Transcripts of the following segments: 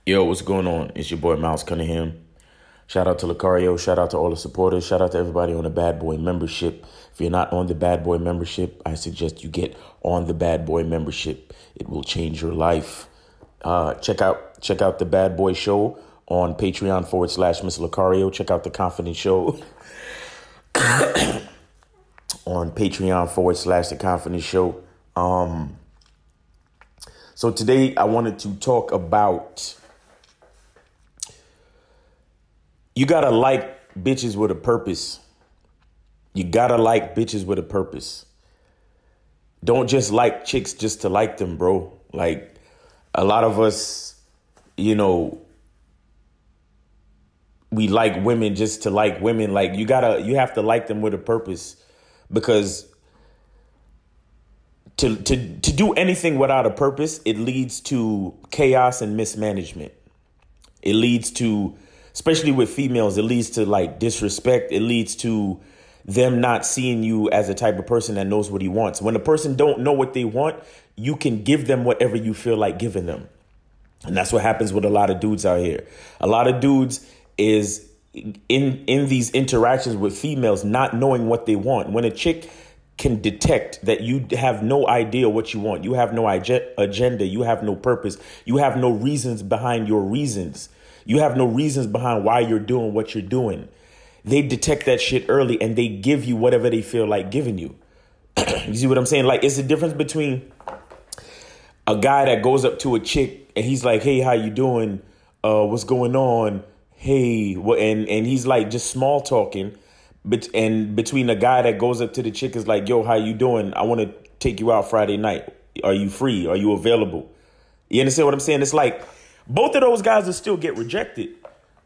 Yo, what's going on? It's your boy Miles Cunningham. Shout out to Lucario. Shout out to all the supporters. Shout out to everybody on the Bad Boy membership. If you're not on the Bad Boy membership, I suggest you get on the Bad Boy membership. It will change your life. Check out the Bad Boy show on Patreon/Miss Lucario. Check out the Confident Show on Patreon/The Confident Show. So today I wanted to talk about, you gotta like bitches with a purpose. You gotta like bitches with a purpose. Don't just like chicks just to like them, bro. Like, a lot of us, we like women just to like women. Like, you have to like them with a purpose, because to do anything without a purpose, it leads to chaos and mismanagement. It leads to, especially with females, it leads to like disrespect. It leads to them not seeing you as a type of person that knows what he wants. When a person don't know what they want, you can give them whatever you feel like giving them. And that's what happens with a lot of dudes out here. A lot of dudes is in these interactions with females not knowing what they want. When a chick can detect that you have no idea what you want, you have no agenda, you have no purpose, you have no reasons behind your reasons, you have no reasons behind why you're doing what you're doing, they detect that shit early and they give you whatever they feel like giving you. You see what I'm saying? Like, it's the difference between a guy that goes up to a chick and he's like, "Hey, how you doing? What's going on? Hey," and he's like just small talking. And between a guy that goes up to the chick is like, "Yo, how you doing? I want to take you out Friday night. Are you free? Are you available?" You understand what I'm saying? It's like both of those guys will still get rejected.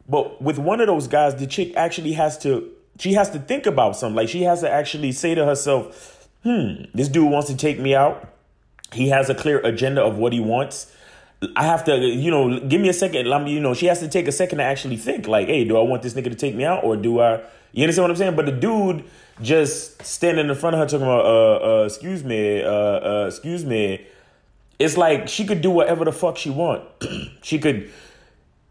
But with one of those guys, the chick actually has to think about something. Like, she has to actually say to herself, this dude wants to take me out. He has a clear agenda of what he wants. I have to, give me a second. She has to take a second to actually think, like, hey, do I want this nigga to take me out, or do I? You understand what I'm saying? But the dude just standing in front of her talking about, excuse me. It's like she could do whatever the fuck she want. She could,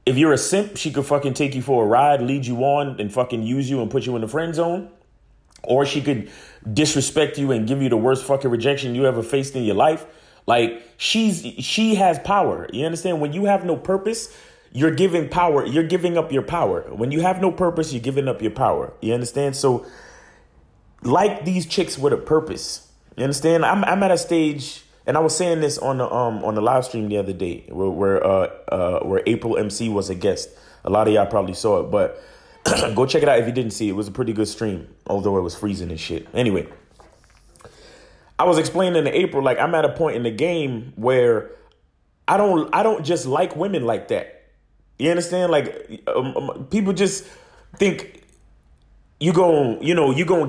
if you're a simp, she could fucking take you for a ride, lead you on, and fucking use you and put you in the friend zone. Or she could disrespect you and give you the worst fucking rejection you ever faced in your life. Like, she has power. You understand? When you have no purpose, you're giving power. You're giving up your power. When you have no purpose, you're giving up your power. You understand? So, like these chicks with a purpose. You understand? I'm at a stage, and I was saying this on the live stream the other day, where April MC was a guest. A lot of y'all probably saw it, but go check it out if you didn't see it. It was a pretty good stream, although it was freezing and shit. Anyway, I was explaining to April, like, I'm at a point in the game where I don't just like women like that. You understand? Like, people just think you gonna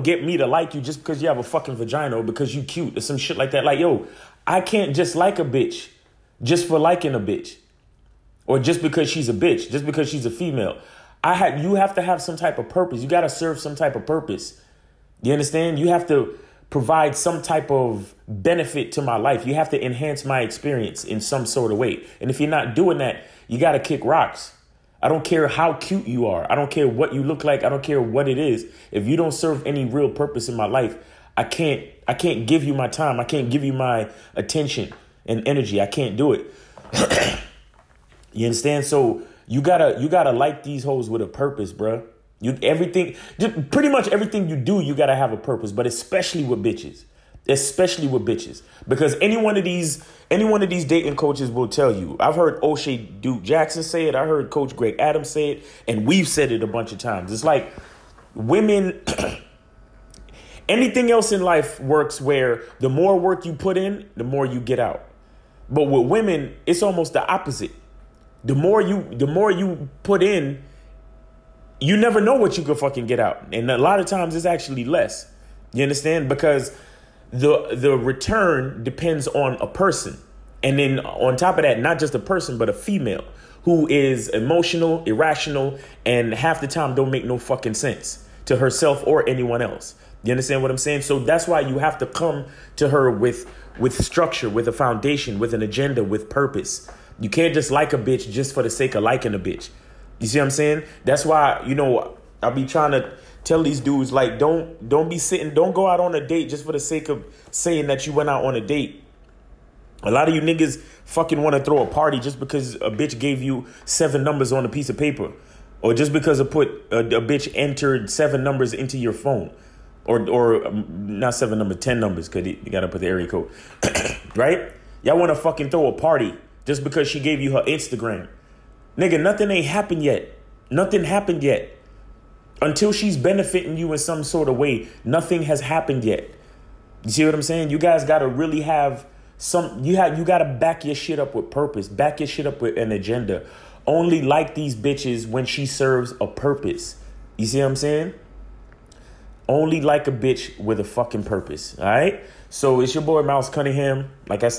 get me to like you just because you have a fucking vagina, or because you cute, or some shit like that. Like, yo, I can't just like a bitch just for liking a bitch, or just because she's a bitch, just because she's a female. You have to have some type of purpose. You got to serve some type of purpose. You understand? You have to provide some type of benefit to my life. You have to enhance my experience in some sort of way. And if you're not doing that, you got to kick rocks. I don't care how cute you are. I don't care what you look like. I don't care what it is. If you don't serve any real purpose in my life, I can't give you my time. I can't give you my attention and energy. I can't do it. You understand? So you gotta like these hoes with a purpose, bruh. Pretty much everything you do, you gotta have a purpose, but especially with bitches. Because any one of these dating coaches will tell you. I've heard O'Shea Duke Jackson say it. I heard Coach Greg Adams say it, and we've said it a bunch of times. It's like women, anything else in life works where the more work you put in, the more you get out. But with women, it's almost the opposite. The more you put in, you never know what you could fucking get out. And a lot of times it's actually less. You understand? Because the return depends on a person. And then on top of that, not just a person, but a female who is emotional, irrational, and half the time don't make no fucking sense to herself or anyone else. You understand what I'm saying? So that's why you have to come to her with structure, with a foundation, with an agenda, with purpose. You can't just like a bitch just for the sake of liking a bitch. You see what I'm saying? That's why, you know, I be trying to tell these dudes, like, don't go out on a date just for the sake of saying that you went out on a date. A lot of you niggas fucking want to throw a party just because a bitch gave you 7 numbers on a piece of paper. Or just because a bitch entered 7 numbers into your phone. Or not 7 numbers, 10 numbers, because you got to put the area code. Right? Y'all want to fucking throw a party just because she gave you her Instagram. Nigga, nothing ain't happened yet. Nothing happened yet. Until she's benefiting you in some sort of way, nothing has happened yet. You see what I'm saying? You guys got to really have you got to back your shit up with purpose. Back your shit up with an agenda. Only like these bitches when she serves a purpose. You see what I'm saying? Only like a bitch with a fucking purpose. All right? So it's your boy Mouse Cunningham. Like I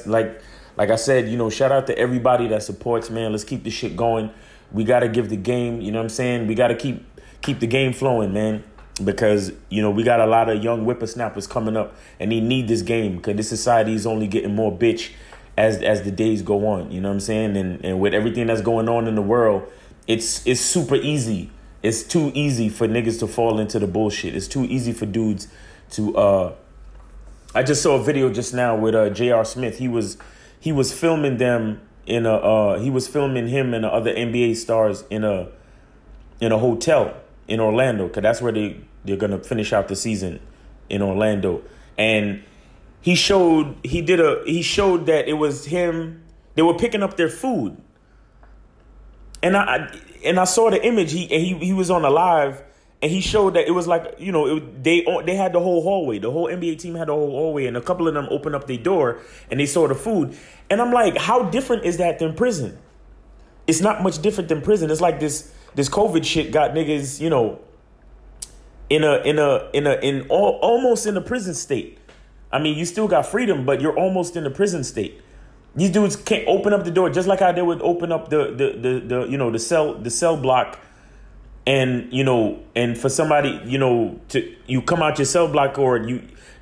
said, you know, shout out to everybody that supports, man. Let's keep this shit going. We got to give the game, you know what I'm saying? We got to keep the game flowing, man. Because, you know, we got a lot of young whippersnappers coming up and they need this game because this society is only getting more bitch as the days go on. You know what I'm saying? And with everything that's going on in the world, it's super easy. It's too easy for niggas to fall into the bullshit. It's too easy for dudes to I just saw a video just now with J.R. Smith. He was filming them in he was filming him and the other NBA stars in a hotel in Orlando, because that's where they're gonna finish out the season, in Orlando. And he showed that it was him. They were picking up their food, and I saw the image. He was on a live, and he showed that it was like, you know, they had the whole hallway. The whole NBA team had the whole hallway, and a couple of them opened up their door and they saw the food. And I'm like, how different is that than prison? It's not much different than prison. It's like this COVID shit got niggas, you know, almost in a prison state. I mean, you still got freedom, but you're almost in a prison state. These dudes can't open up the door just like how they would open up the cell block, and, you know, and for somebody, you know, you come out your cell block, or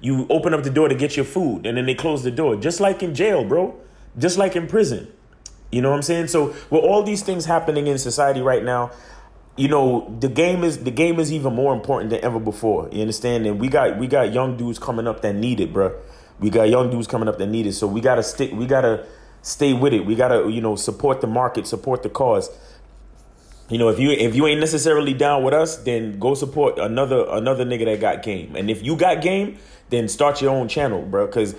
you open up the door to get your food, and then they close the door, just like in jail, bro, just like in prison. You know what I'm saying? So with all these things happening in society right now, you know, the game is even more important than ever before. You understand? And we got young dudes coming up that need it, bro. We got young dudes coming up that need it. So we gotta stay with it. We gotta, you know, support the market, support the cause. You know, if you ain't necessarily down with us, then go support another nigga that got game. And if you got game, then start your own channel, bro. Because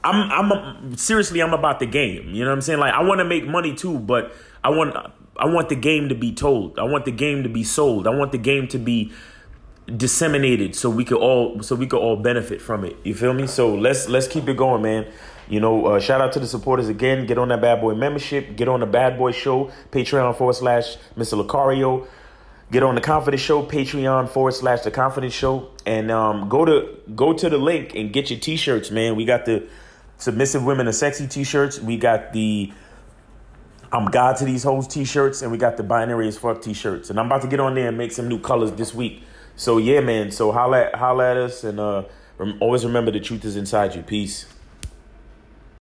I'm about the game. You know what I'm saying? Like, I want to make money too, but I want the game to be told. I want the game to be sold. I want the game to be disseminated so we could all benefit from it. You feel me? So let's keep it going, man. You know, shout out to the supporters again. Get on that Bad Boy membership. Get on the Bad Boy Show, Patreon.com/Mr. Lucario. Get on the Confidence Show, Patreon.com/The Confidence Show. And go to the link and get your t-shirts, man. We got the Submissive Women Are Sexy t-shirts. We got the I'm God to These Hoes t-shirts. And we got the Binary as Fuck t-shirts. And I'm about to get on there and make some new colors this week. So yeah, man. So holla at us, and always remember the truth is inside you. Peace.